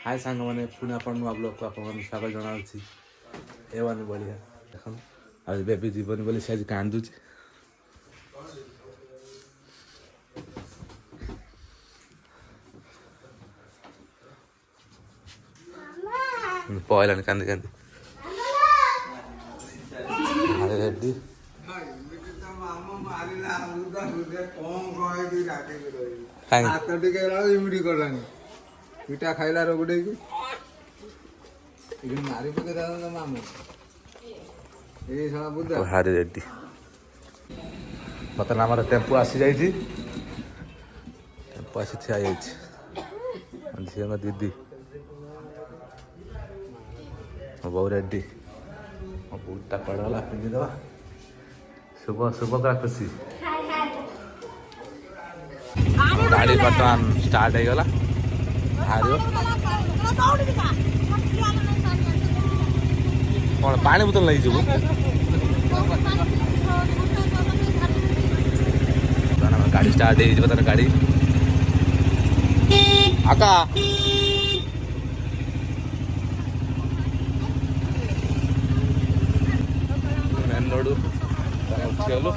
हाय सांग मैंने पुणी आप ब्लॉग को आप स्वागत जनावि एवन बढ़िया देख आज बेबी जीवन बोली से आज कांदुच पहला कांदी कांदी रेडी ପିଠା ଖାଇଲା ରଗୁଡେଇକି ମାରି ପକେଇ ମାମୁ ଏଇ ଶଳା ବୁଦ୍ଧା ଭାରି ରେଡି ବର୍ତ୍ତମାନ ଆମର ଟେମ୍ପୁ ଆସି ଯାଇଛି ଟେମ୍ପୁ ଆସି ଠିଆ ହେଇଯାଇଛି ଝିଅଙ୍କ ଦିଦି ମୋ ବୋଉ ରେଡି ମୋ ବୁଟଟା କୁଆଡ଼େ ଗଲା ପିନ୍ଧିଦେବା ଶୁଭ ଶୁଭ ପୁରା ଖୁସି ଗାଡ଼ି ବର୍ତ୍ତମାନ ଷ୍ଟାର୍ଟ ହେଇଗଲା कौन पानी बोतल नहीं जीव गाड़ी स्टार्ट हो गाड़ी आका मेन रोड उठीगलु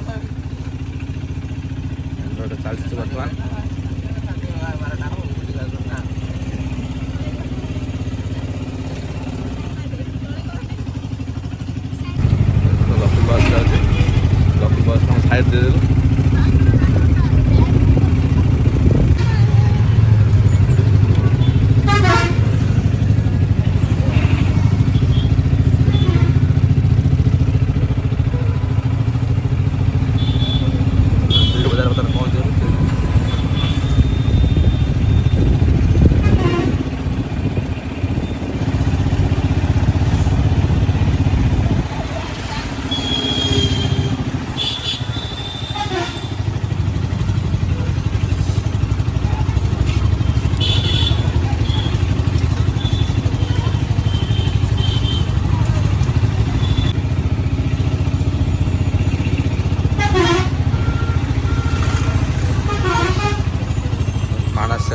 मेन रोड चलती बर्तमान बस हम साइड दे देलु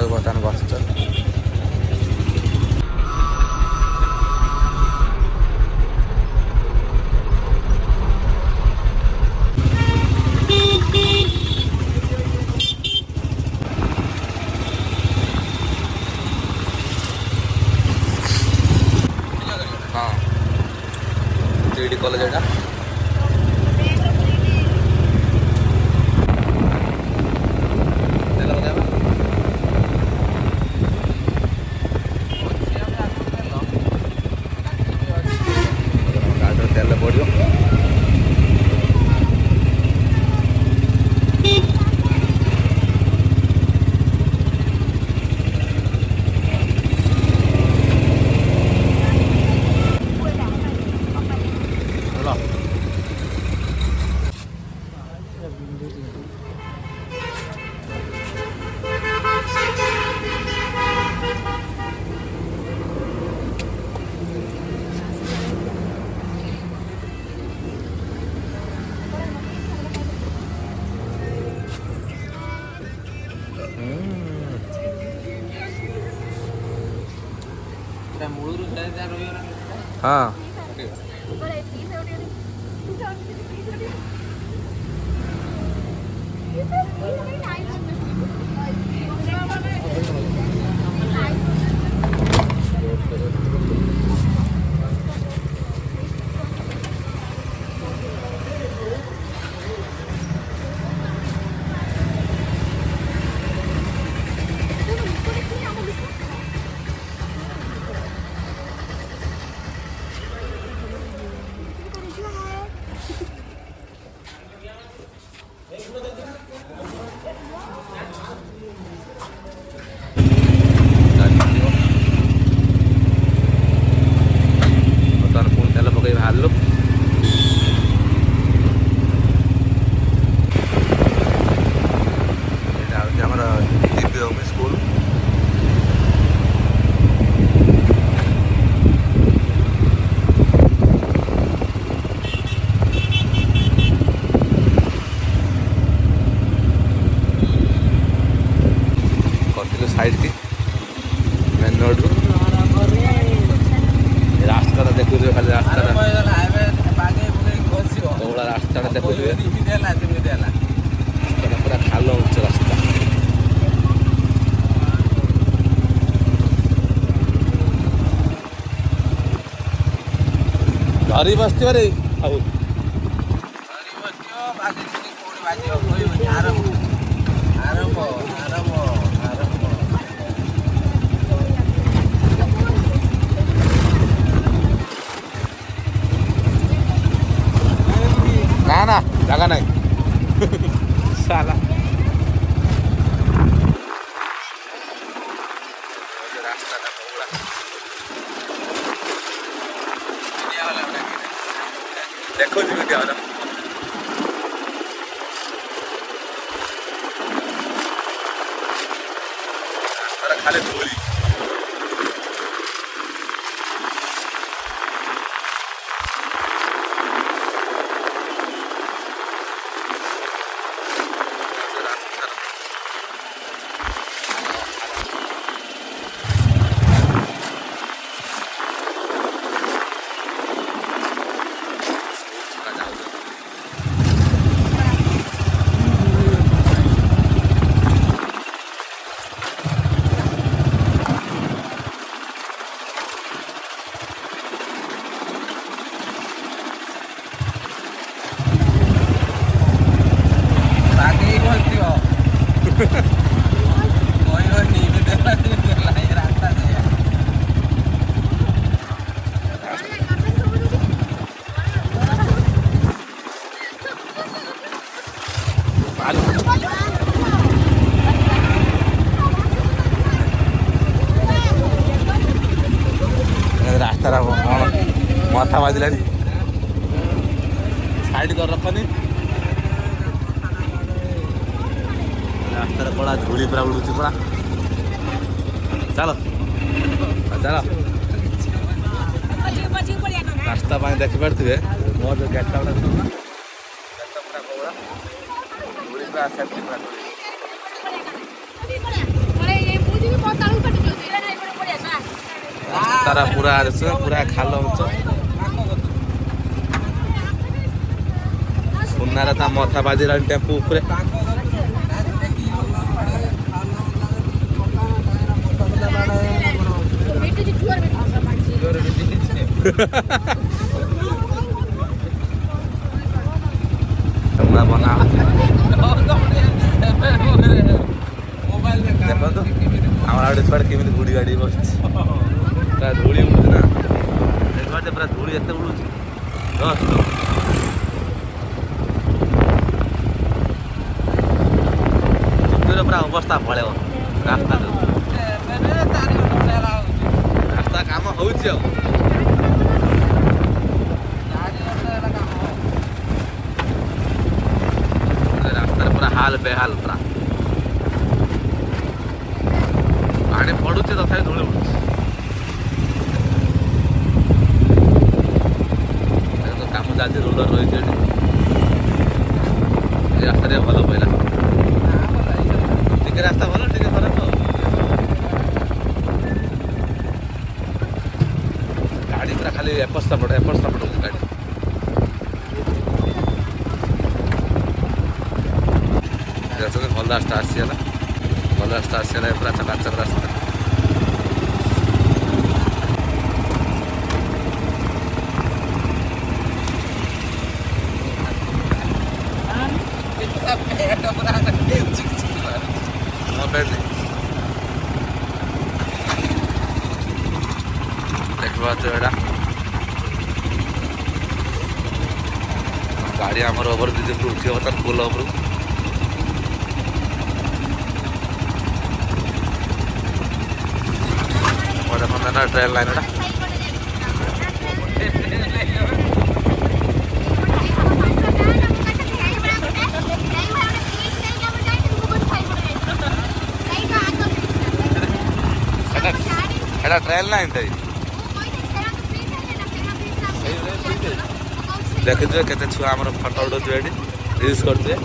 बर्तमान बस हाँ जीडी कॉलेज है हाँ साइड की मेन रोड ରାସ୍ତାଟା ଦେଖୁଥିବେ ଖାଲି ରାସ୍ତାଟା ହେଇଗଲା ଏବେ ବାଗେଇ ବୁଗେଇ ଖସିବ କୋଉଭଳିଆ ରାସ୍ତାଟା ଦେଖୁଥିବେ ଏମିତି ହେଲା ସେମିତି ହେଲା ରାସ୍ତାଟା ପୁରା ଖାଲ ଉଚ୍ଚ ରାସ୍ତା ଧରି ବସିଥିବ ରେ ଆଉ ବାଗେଇ କୋଉଠି ବାଜିବ କହିବନି ଆରମ୍ଭ ଆରମ୍ଭ ଆରମ୍ଭ ଆରମ୍ଭ ନା ନା ଜାଗା ନାହିଁ ସାଲା ରାସ୍ତାଟା କୋଉଭଳିଆ ଦେଖୁଛି ଭିଡ଼ିଓ ରାସ୍ତାଟା ଖାଲି ଧୂଳି ବାଗେଇ ଖସିବ କହିବନି ଏମିତି ହେଲା ସେମିତି ହେଲା ଏ ରାସ୍ତା ସେଇଆ ରାସ୍ତାଟା କ'ଣ ମଥା ବାଜିଲାଣି ସାଇଡ୍ କରି ରଖନି ରାସ୍ତାରେ କଳା ଧୂଳି ପୁରା ଉଡ଼ୁଛି ପୁରା ଚାଲ ଚାଲ ରାସ୍ତା ପାଇଁ ଦେଖିପାରୁଥିବେ ମୋର ଯେଉଁ ଗେଟ୍ଟା ଗୁଡ଼ା ସବୁ ନା ଗେଟ୍ଟା ପୁରା କଳା ଧୂଳି ପୁରା ସେଫ୍ଟି ପୁରା ଧୂଳି ରାସ୍ତାଟା ପୁରା ପୁରା ଖାଲ ଉଞ୍ଚ ସୁନାରେ ତା ମଥା ବାଜିଲାଣି ଟେମ୍ପୁ ଉପରେ ବନା ହଉଛି ଦେଖନ୍ତୁ ଆମର ଆଉ ଛୁଆଟେ କେମିତି ଗୁଡ଼ି ଗାଡ଼ି ବସିଛି ପୁରା ଧୂଳି ଉଡ଼ୁଛି ନା ଦେଖିପାରୁଛ ପୁରା ଧୂଳି ଏତେ ଉଡ଼ୁଛି ଜଷ୍ଟ ଚୁପିର ପୁରା ଅବସ୍ଥା ପଳେଇବ ରାସ୍ତା ରାସ୍ତା କାମ ହଉଛି ଆଉ ରାସ୍ତାରେ ପୁରା ହାଲ ବେହାଲ ପୁରା ପାଣି ପଡୁଛି ତଥାପି ଧୂଳି ଉଡୁଛି କାମ ଚାଲିଛି ରୋଲର ରହିଛି ଏଠି ଏ ରାସ୍ତାରେ ଭଲ ପଇଲା ଟିକେ ରାସ୍ତା ଭଲ ଟିକେ ଖରାପ ଗାଡ଼ି ପୁରା ଖାଲି ଏପଟ ସେପଟ ହଉଛି ଗାଡ଼ି ଭଲ ରାସ୍ତା ଆସିଗଲା ଭଲ ରାସ୍ତା ଆସିଗଲା ପୁରା ଚକାଚକ ରାସ୍ତା ଦେଖିପାରୁଛ ଏଇଟା ଗାଡ଼ି ଆମର ଓଭର ବ୍ରିଜ୍ ଉପରୁ ଉଠିବ ବର୍ତ୍ତମାନ ପୋଲ ଉପରକୁ ଦେଖନ୍ତୁ ନା ଟ୍ରେନ୍ ଲାଇନ୍ ଏଟା ଏଟା ଟ୍ରେନ୍ ଲାଇନ୍ଟା ଦେଖିଥିବେ କେତେ ଛୁଆ ଆମର ଫଟୋ ଉଠାଉଥିବେ ଏଠି ରିଲ୍ସ କରୁଥିବେ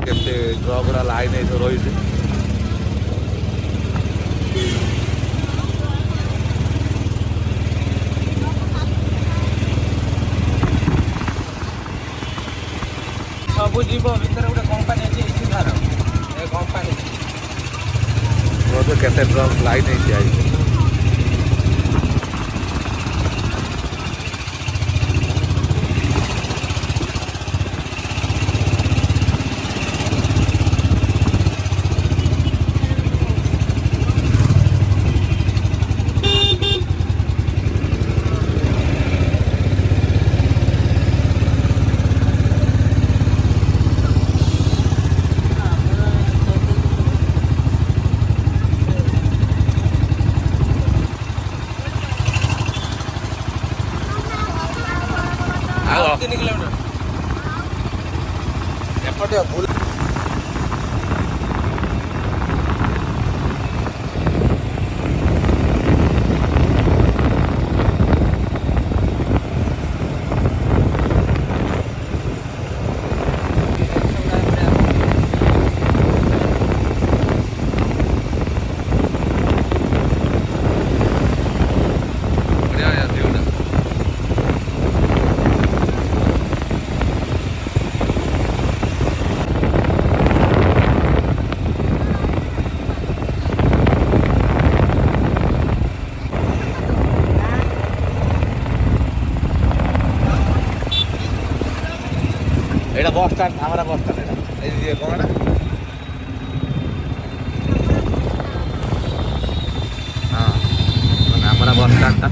କେତେ ଟ୍ରକ୍ ଗୁଡ଼ା ଲାଇନ୍ ହେଇଥିବ ରହିଛି। ସବୁ ଯିବ ଭିତରେ ଗୋଟେ କମ୍ପାନୀ ଅଛି ଇସିଧାର ଏ କମ୍ପାନୀ କେତେ ଟ୍ରକ୍ ଲାଇନ୍ ହେଇଛି ଆଜି। ଆଉ 3 କିଲୋମିଟର ଏପଟେ ବୁଲ ଏଇଟା ବସ୍ ଷ୍ଟାଣ୍ଡ ଆମର ବସ୍ ଷ୍ଟାଣ୍ଡ ଏଇଟା ଏଇ କ'ଣ ଏଇଟା ହଁ ମାନେ ଆମର ବସ୍ ଷ୍ଟାଣ୍ଡଟା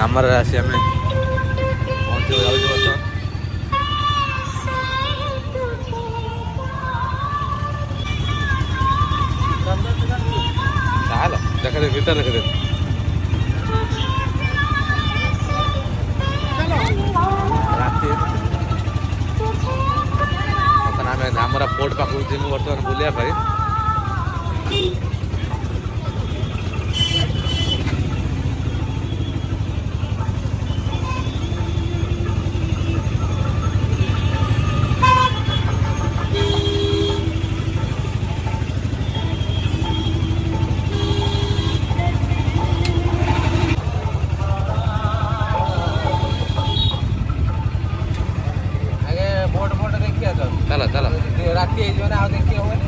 ଧାମରାରେ ଆସି ଆମେ ପହଞ୍ଚିବାକୁ ଯାଉଛୁ ବର୍ତ୍ତମାନ। ଚାଲ ଦେଖେ ଭିତରେ ଦେଖେ ରାତି ବର୍ତ୍ତମାନ ଆମେ ଧାମରା ପୋର୍ଟ ପାଖକୁ ଯିବୁ ବର୍ତ୍ତମାନ ବୁଲିବା ପାଇଁ। ଚାଲ ଚାଲ ରାତି ହେଇଯିବ ନା ଆଉ ଦେଖି ହବନି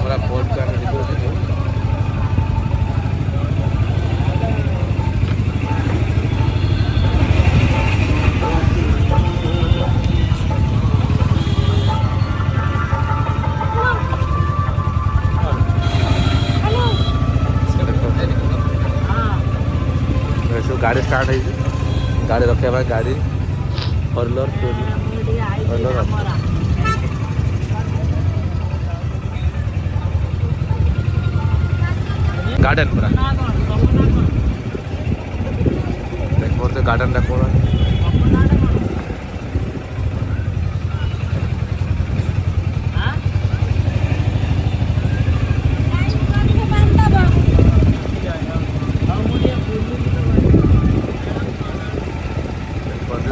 ପୁରା ପୋର୍ଟକୁ ଆମେ ଯିବୁ। ସବୁ ଗାଡ଼ି ଷ୍ଟାର୍ଟ ହେଇଛି ଗାଡ଼ି ରଖିବା ପାଇଁ ଗାଡ଼ି ଫୋରଲୋର गार्डन पूरा देखते गार्डन देखो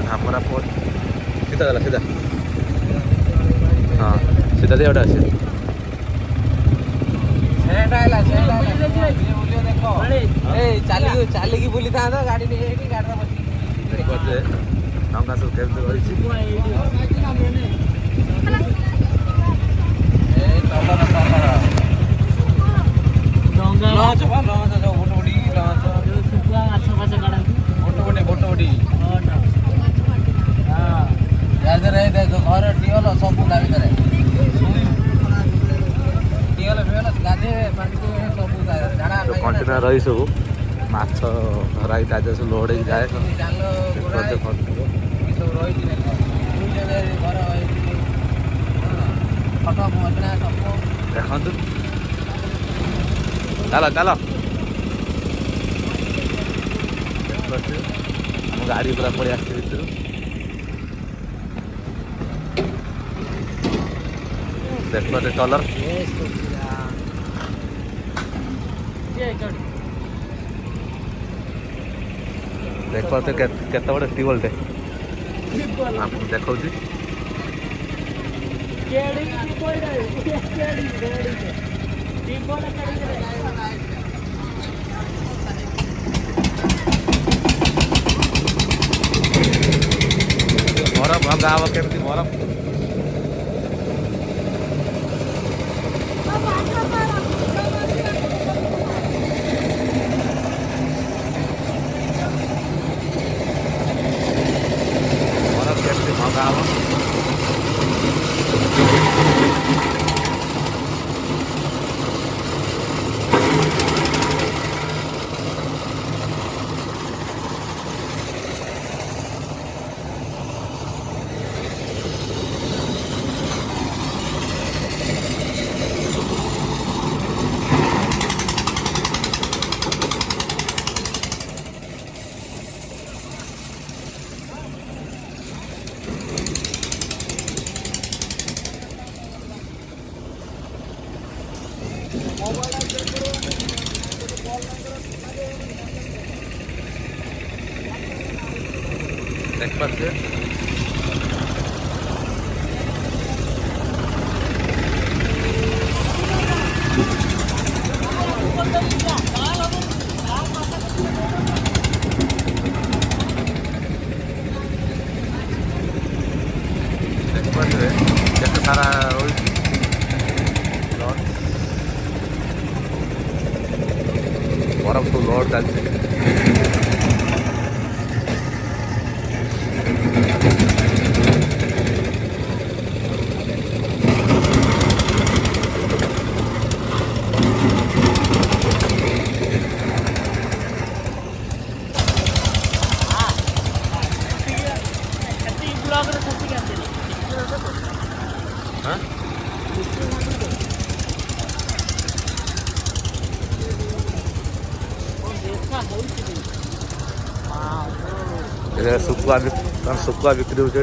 धामरा पोर्ट सीधा चला सीधा हाँ सीधा दे उड़ा ଚାଲିକି ବୁଲିଥାନ୍ତା ଗାଡ଼ି ନେଇକି ଗାଡ଼ିରେ ବସିକି ଡଙ୍ଗା ସବୁ କେମିତି ରହିଛି ଘର ଟିଅଲ ସବୁ ତା ଭିତରେ ଟିଅଲ ଫିଅଲ ଗାଧେଇବେ ପାଣି ସବୁ ଝାଡ଼ା କଣ୍ଟିନ୍ୟୁ ରହି ସବୁ ମାଛ ଧରା ହେଇକି ତା ଦେହରେ ସବୁ ଲୋଡ଼ ହେଇକି ଯାଏ ସବୁ ରହିଛି ଘର ଫଟୋ ମଜନା ସବୁ ଦେଖନ୍ତୁ ଚାଲ ଚାଲ ଆମ ଗାଡ଼ି ପୁରା ପଳେଇ ଆସିଛି ଭିତରୁ देखो ट्रलर देखो केते बड़े टिवल टे आपको देखो जी बरफ भंगा हब केमती बरफ बरफ केमती भंगा हब देख पाते केते सारा बरफ तो लोड चलती सुखुआ बिक्री होती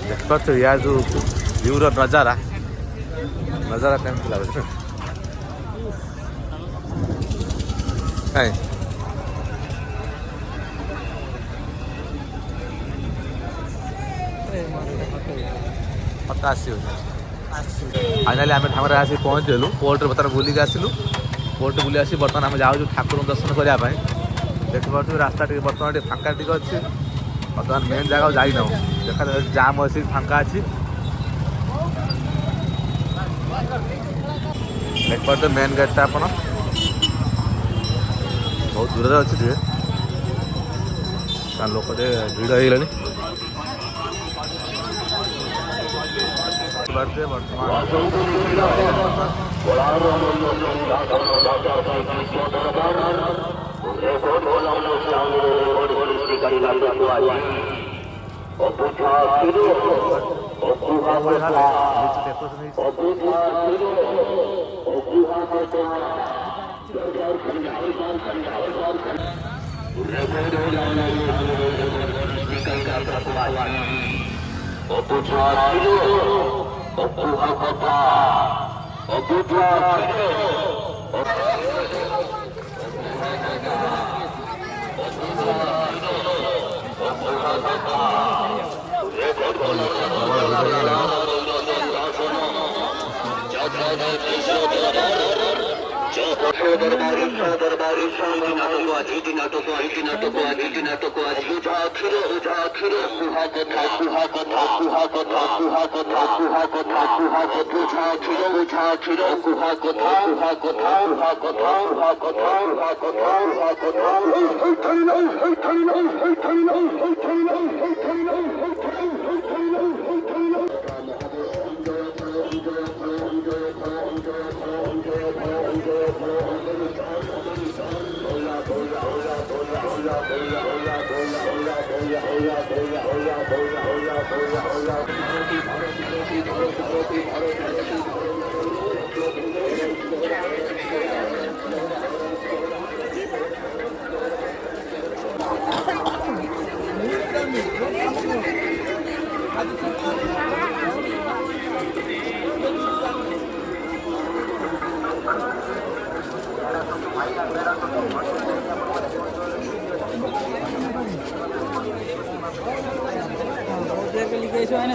देख पार्थ या जो व्यूर नजारा केमती लगे कहीं पचासी फाइनाली आम ठाकुर आसी पहुँचलु पोर्ट बर्तमान बुलिक आसलु पोर्ट बुली आसी बर्तमान आम जाऊँ ठाकुर दर्शन करने देखिए रास्ता टे बर्तमान फाँका टी अच्छी बर्तमान मेन जगह जाइन देखा जाम अच्छी फाँका अच्छी देखते मेन गेटा आप बहुत दूर अच्छी टे लोक भिड़ हो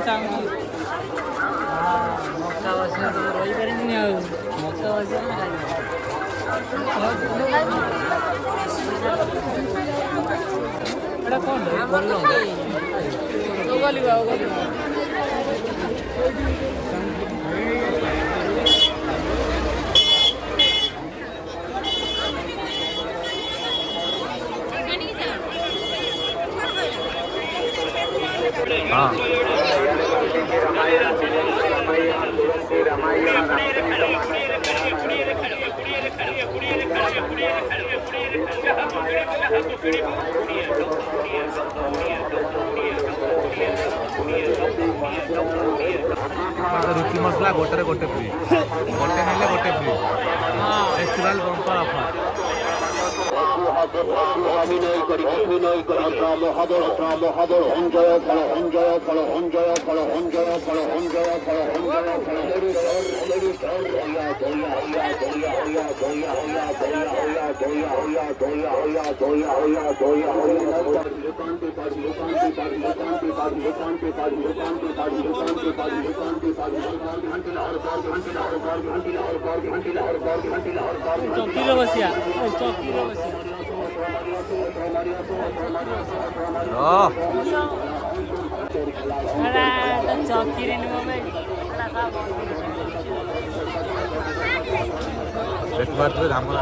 ଚାହୁଁଛି। ମକା ବସିଲେ ତ ରହିପାରିବିନି ଆଉ। ମକା ବସିଲେ ନା ଖାଇବ। ଏଇଟା କ'ଣ ଭଲ हाँ रुचि मसला गोटे गोटे फ्री गोटे ना गोटे फ्री फेस्टिवल बंपर ऑफर অভিনয় করি গ্রাম হাদর অঞ্জয় ফল অঞ্জয় ফল অঞ্জয় ফল অঞ্জয় ফল অঞ্জয় ফল অঞ্জয় ফল ଚକିରେ ବସିଆ ଚକିରେ ବସିଆ ଚକିରେ ଦେଖିପାରୁଥିବେ ଆମର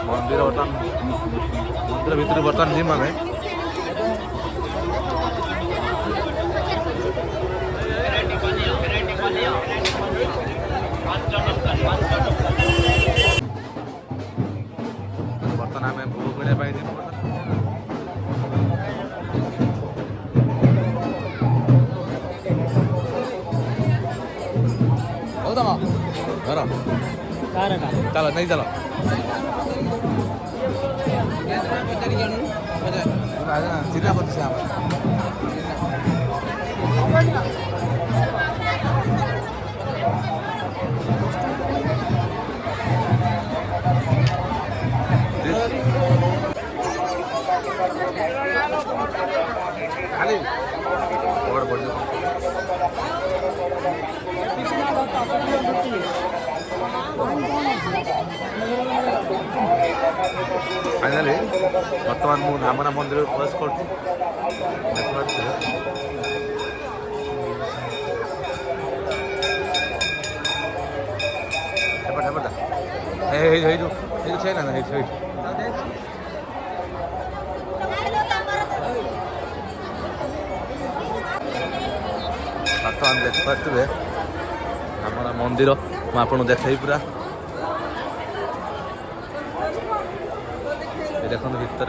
ମନ୍ଦିର ବର୍ତ୍ତମାନ ମନ୍ଦିର ଭିତରେ ବର୍ତ୍ତମାନ ଯିବୁ ଆମେ ବର୍ତ୍ତମାନ ଆମେ ଭୋଗ କରିବା ପାଇଁ ଯିବୁ ଧର ଚାଲ ନେଇ ଚାଲ ଚିହ୍ନା ପଡୁଛି ସେ ଆମର ଖାଲି फाइनाली बर्तमान मु धामरा मंदिर प्रवेश कर बर्तमान देखिपे आम मंदिर मुझे देखाई पूरा देखो भितर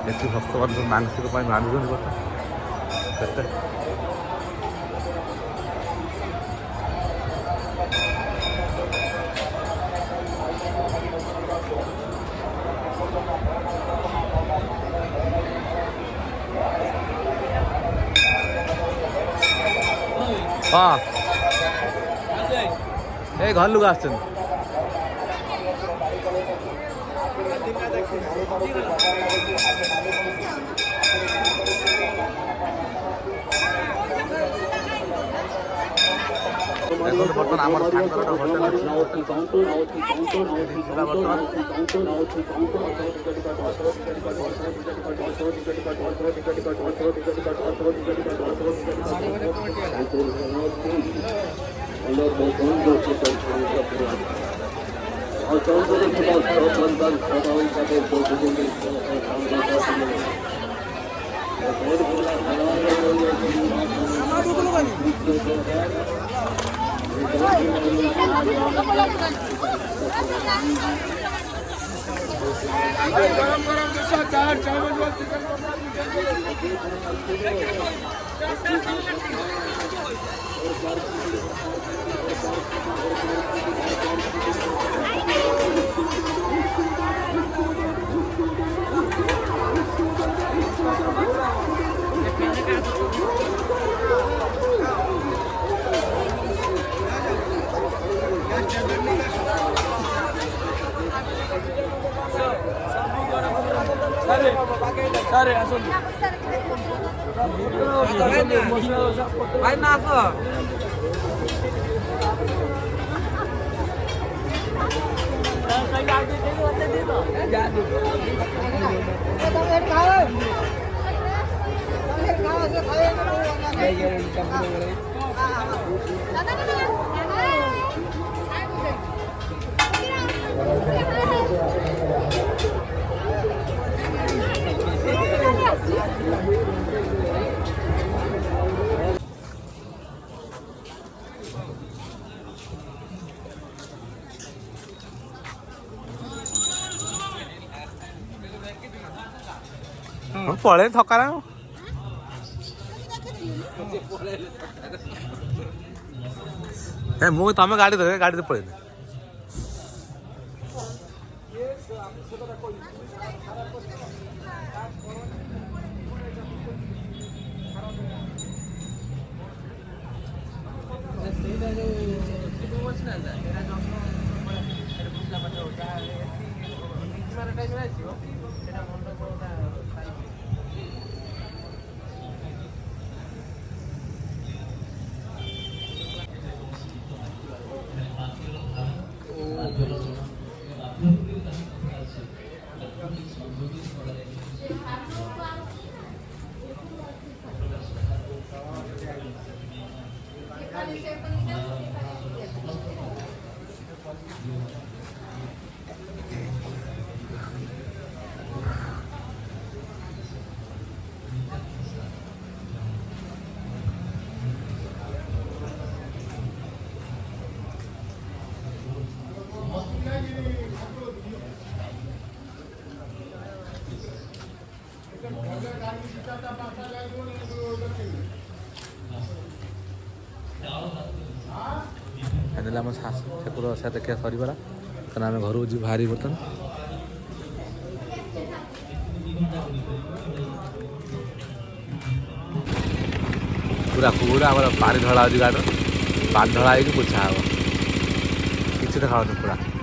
देखिए भक्त मान मानसिक बांधुन हाँ ए घर लुक आस बर्तमान आम होटेल ସାର୍ ଆସନ୍ତୁ ଭାଇ ନା ଆସ पळे थकारा ମୁଁ ତମେ ଗାଡ଼ି ଧରେ ଗାଡ଼ିରେ ପଳେଇଲେ ଆମ ଶାଶୁ ଠାକୁର ଓଷା ଦେଖିବା ସରିଗଲା କାରଣ ଆମେ ଘରକୁ ଯିବୁ ବାହାରି ବର୍ତ୍ତମାନ ପୁରା ପୁରା ଆମର ପାଣି ଢଳା ହେଉଛି ଗାଡ଼ିର ପାଣି ଢଳା ହେଇକି ପୋଛା ହେବ କିଛି ଦେଖାଯାଉନି ପୁରା